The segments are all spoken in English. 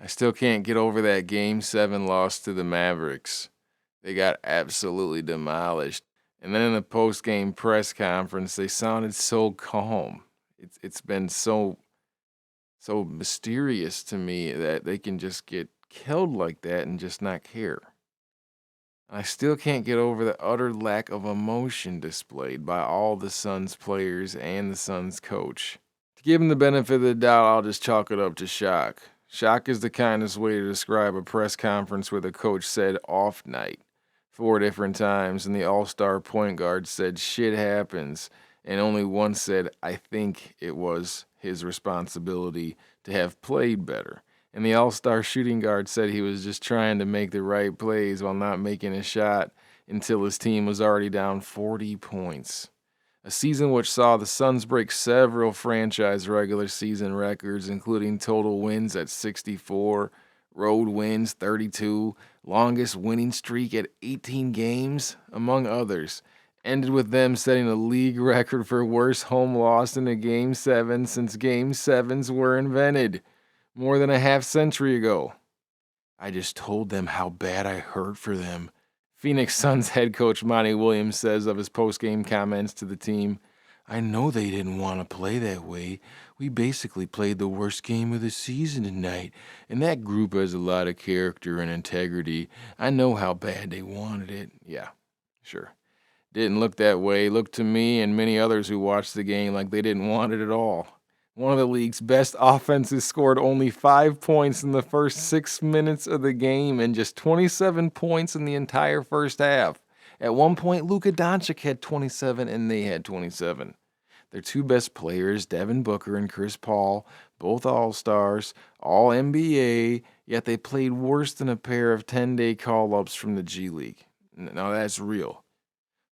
I still can't get over that Game 7 loss to the Mavericks. They got absolutely demolished. And then in the post-game press conference, they sounded so calm. It's been so mysterious to me that they can just get killed like that and just not care. I still can't get over the utter lack of emotion displayed by all the Suns players and the Suns coach. To give him the benefit of the doubt, I'll just chalk it up to shock. Shock is the kindest way to describe a press conference where the coach said off night 4 different times, and the all star point guard said shit happens, and only once said, I think it was his responsibility to have played better. And the all star shooting guard said he was just trying to make the right plays while not making a shot until his team was already down 40 points. A season which saw the Suns break several franchise regular season records, including total wins at 64, road wins 32, longest winning streak at 18 games, among others. Ended with them setting a league record for worst home loss in a Game 7 since Game 7s were invented, more than a half century ago. I just told them how bad I hurt for them. Phoenix Suns head coach Monty Williams says of his post-game comments to the team, I know they didn't want to play that way. We basically played the worst game of the season tonight, and that group has a lot of character and integrity. I know how bad they wanted it. Yeah, sure. Didn't look that way. Looked to me and many others who watched the game like they didn't want it at all. One of the league's best offenses scored only 5 points in the first 6 minutes of the game and just 27 points in the entire first half. At one point, Luka Doncic had 27 and they had 27. Their two best players, Devin Booker and Chris Paul, both All-Stars, all NBA, yet they played worse than a pair of 10-day call-ups from the G League. Now that's real.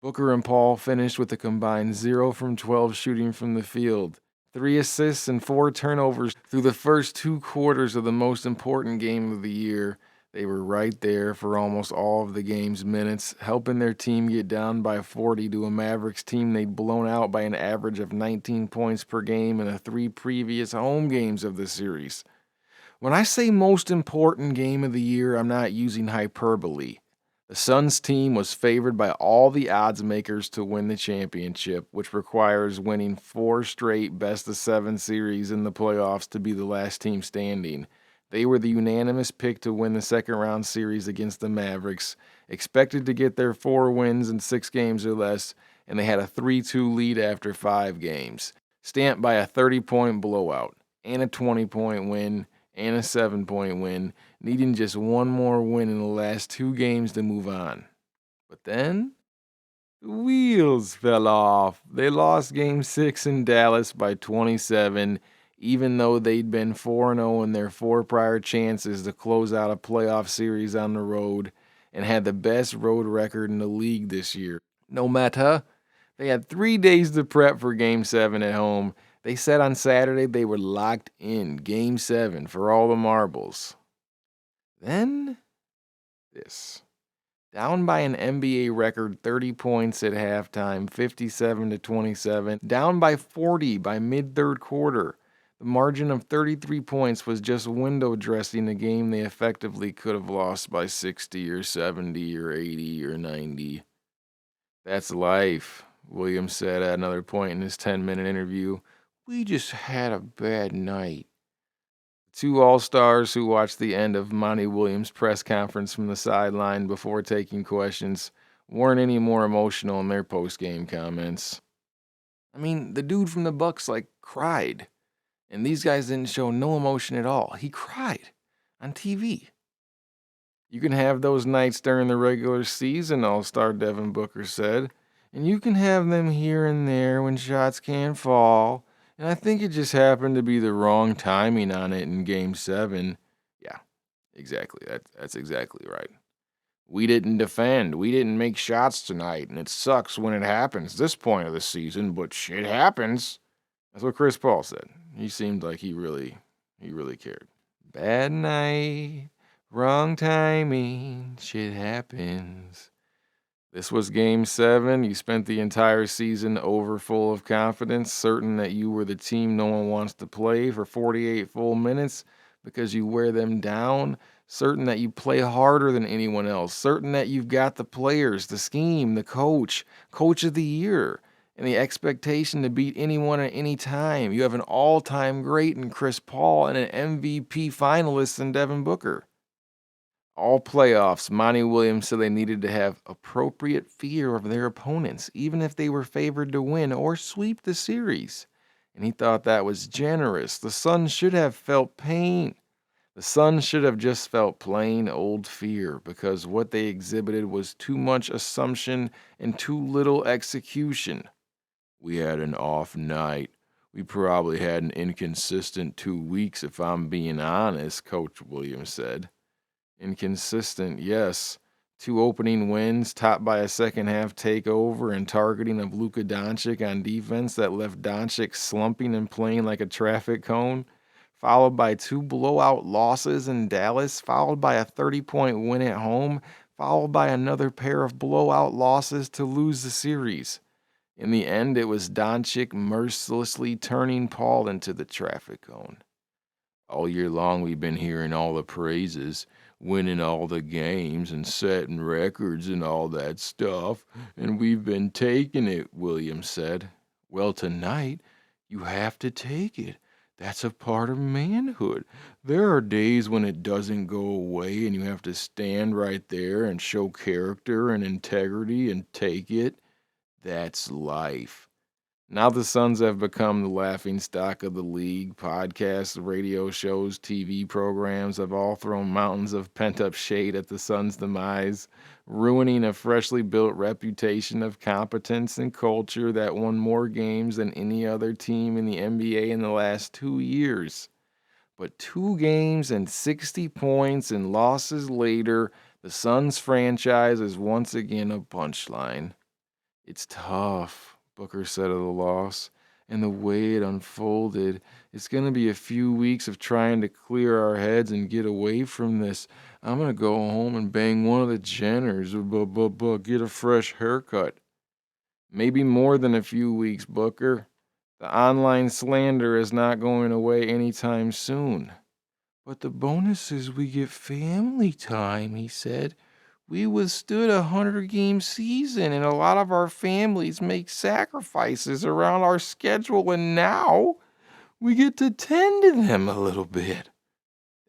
Booker and Paul finished with a combined 0 from 12 shooting from the field. 3 assists and 4 turnovers through the first 2 quarters of the most important game of the year. They were right there for almost all of the game's minutes, helping their team get down by 40 to a Mavericks team they'd blown out by an average of 19 points per game in the 3 previous home games of the series. When I say most important game of the year, I'm not using hyperbole. The Suns team was favored by all the odds makers to win the championship, which requires winning 4 straight best-of-7 series in the playoffs to be the last team standing. They were the unanimous pick to win the second-round series against the Mavericks, expected to get their 4 wins in 6 games or less, and they had a 3-2 lead after 5 games, stamped by a 30-point blowout and a 20-point win and a 7-point win, needing just one more win in the last 2 games to move on. But then, the wheels fell off. They lost Game 6 in Dallas by 27, even though they'd been 4-0 in their 4 prior chances to close out a playoff series on the road and had the best road record in the league this year. No matter, they had 3 days to prep for Game 7 at home. They said on Saturday they were locked in Game 7 for all the marbles. Then, this. Down by an NBA record 30 points at halftime, 57-27. Down by 40 by mid-third quarter. The margin of 33 points was just window dressing a game they effectively could have lost by 60 or 70 or 80 or 90. That's life, Williams said at another point in his 10-minute interview. We just had a bad night. 2 All-Stars who watched the end of Monty Williams' press conference from the sideline before taking questions weren't any more emotional in their post-game comments. I mean, the dude from the Bucks, cried. And these guys didn't show no emotion at all. He cried on TV. You can have those nights during the regular season, All-Star Devin Booker said. And you can have them here and there when shots can't fall. And I think it just happened to be the wrong timing on it in Game 7. Yeah, exactly. That's exactly right. We didn't defend. We didn't make shots tonight, and it sucks when it happens this point of the season, but shit happens. That's what Chris Paul said. He seemed like he really cared. Bad night, wrong timing, shit happens. This was Game 7. You spent the entire season over full of confidence, certain that you were the team no one wants to play for 48 full minutes. because you wear them down, certain that you play harder than anyone else, certain that you've got the players, the scheme, the coach of the year, and the expectation to beat anyone at any time. You have an all-time great in Chris Paul and an MVP finalist in Devin Booker. All playoffs, Monty Williams said they needed to have appropriate fear of their opponents, even if they were favored to win or sweep the series. And he thought that was generous. The Suns should have felt pain. The Suns should have just felt plain old fear because what they exhibited was too much assumption and too little execution. We had an off night. We probably had an inconsistent 2 weeks, if I'm being honest, Coach Williams said. Inconsistent, yes. 2 opening wins, topped by a second half takeover and targeting of Luka Doncic on defense that left Doncic slumping and playing like a traffic cone, followed by 2 blowout losses in Dallas, followed by a 30-point win at home, followed by another pair of blowout losses to lose the series. In the end, it was Doncic mercilessly turning Paul into the traffic cone. All year long, we've been hearing all the praises, winning all the games and setting records and all that stuff, and we've been taking it, Williams said. Well, tonight, you have to take it. That's a part of manhood. There are days when it doesn't go away and you have to stand right there and show character and integrity and take it. That's life. Now the Suns have become the laughingstock of the league. Podcasts, radio shows, TV programs have all thrown mountains of pent-up shade at the Suns' demise, ruining a freshly built reputation of competence and culture that won more games than any other team in the NBA in the last 2 years. But 2 games and 60 points and losses later, the Suns franchise is once again a punchline. It's tough, Booker said of the loss, and the way it unfolded. It's going to be a few weeks of trying to clear our heads and get away from this. I'm going to go home and bang one of the Jenners, get a fresh haircut. Maybe more than a few weeks, Booker. The online slander is not going away anytime soon. But the bonus is we get family time, he said. We withstood a 100-game season, and a lot of our families make sacrifices around our schedule, and now we get to tend to them a little bit.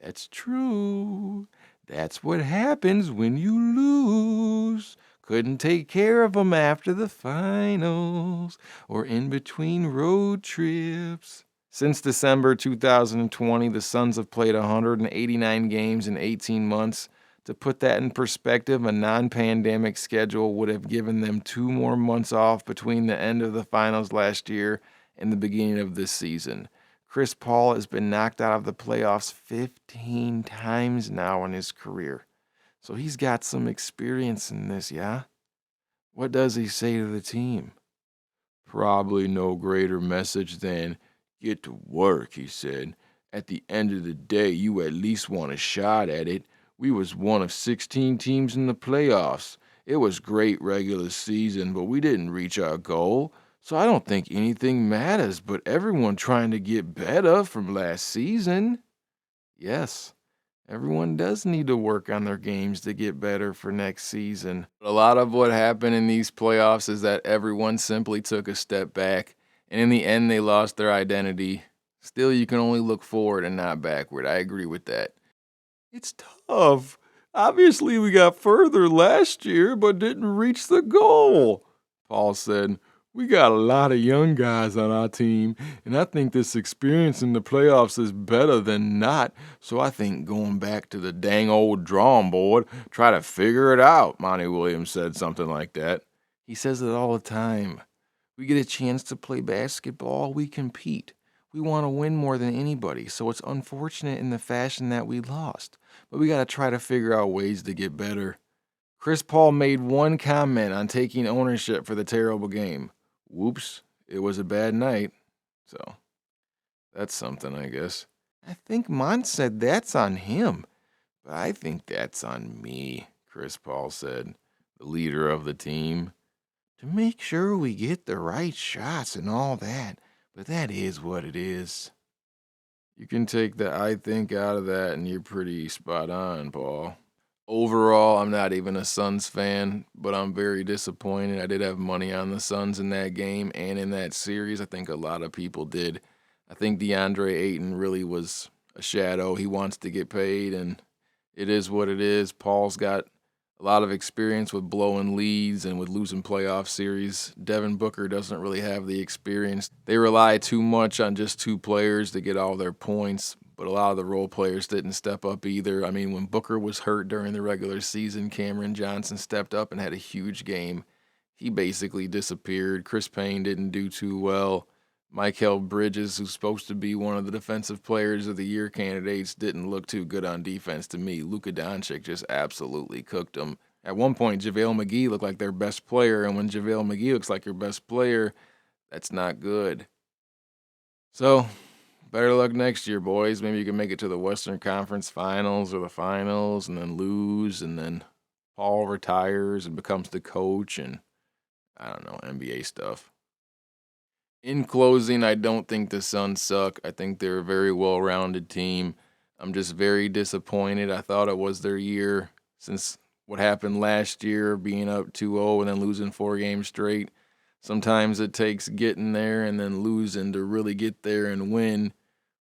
That's true. That's what happens when you lose. Couldn't take care of them after the finals or in between road trips. Since December 2020, the Suns have played 189 games in 18 months. To put that in perspective, a non-pandemic schedule would have given them 2 more months off between the end of the finals last year and the beginning of this season. Chris Paul has been knocked out of the playoffs 15 times now in his career. So he's got some experience in this, yeah? What does he say to the team? Probably no greater message than, get to work, he said. At the end of the day, you at least want a shot at it. We was one of 16 teams in the playoffs. It was great regular season, but we didn't reach our goal. So I don't think anything matters but everyone trying to get better from last season. Yes, everyone does need to work on their games to get better for next season. A lot of what happened in these playoffs is that everyone simply took a step back, and in the end they lost their identity. Still, you can only look forward and not backward. I agree with that. It's tough. Obviously, we got further last year, but didn't reach the goal, Paul said. We got a lot of young guys on our team, and I think this experience in the playoffs is better than not. So I think going back to the dang old drawing board, try to figure it out, Monty Williams said something like that. He says it all the time. We get a chance to play basketball, we compete. We want to win more than anybody, so it's unfortunate in the fashion that we lost. But we got to try to figure out ways to get better. Chris Paul made one comment on taking ownership for the terrible game. Whoops, it was a bad night. So, that's something, I guess. I think Mont said that's on him, but I think that's on me, Chris Paul said, the leader of the team. To make sure we get the right shots and all that, but that is what it is. You can take the "I think" out of that, and you're pretty spot on, Paul. Overall, I'm not even a Suns fan, but I'm very disappointed. I did have money on the Suns in that game and in that series. I think a lot of people did. I think DeAndre Ayton really was a shadow. He wants to get paid, and it is what it is. Paul's got a lot of experience with blowing leads and with losing playoff series. Devin Booker doesn't really have the experience. They rely too much on just two players to get all their points, but a lot of the role players didn't step up either. I mean, when Booker was hurt during the regular season, Cameron Johnson stepped up and had a huge game. He basically disappeared. Chris Payne didn't do too well. Mikal Bridges, who's supposed to be one of the defensive players of the year candidates, didn't look too good on defense to me. Luka Doncic just absolutely cooked him. At one point, JaVale McGee looked like their best player, and when JaVale McGee looks like your best player, that's not good. So, better luck next year, boys. Maybe you can make it to the Western Conference Finals or the finals and then lose, and then Paul retires and becomes the coach, and I don't know, NBA stuff. In closing, I don't think the Suns suck. I think they're a very well-rounded team. I'm just very disappointed. I thought it was their year since what happened last year, being up 2-0 and then losing 4 games straight. Sometimes it takes getting there and then losing to really get there and win,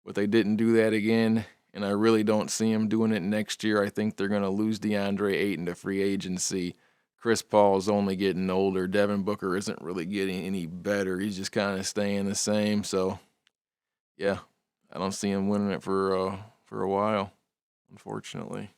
but they didn't do that again, and I really don't see them doing it next year. I think they're going to lose DeAndre Ayton to free agency. Chris Paul is only getting older. Devin Booker isn't really getting any better. He's just kind of staying the same. So, yeah, I don't see him winning it for a while, unfortunately.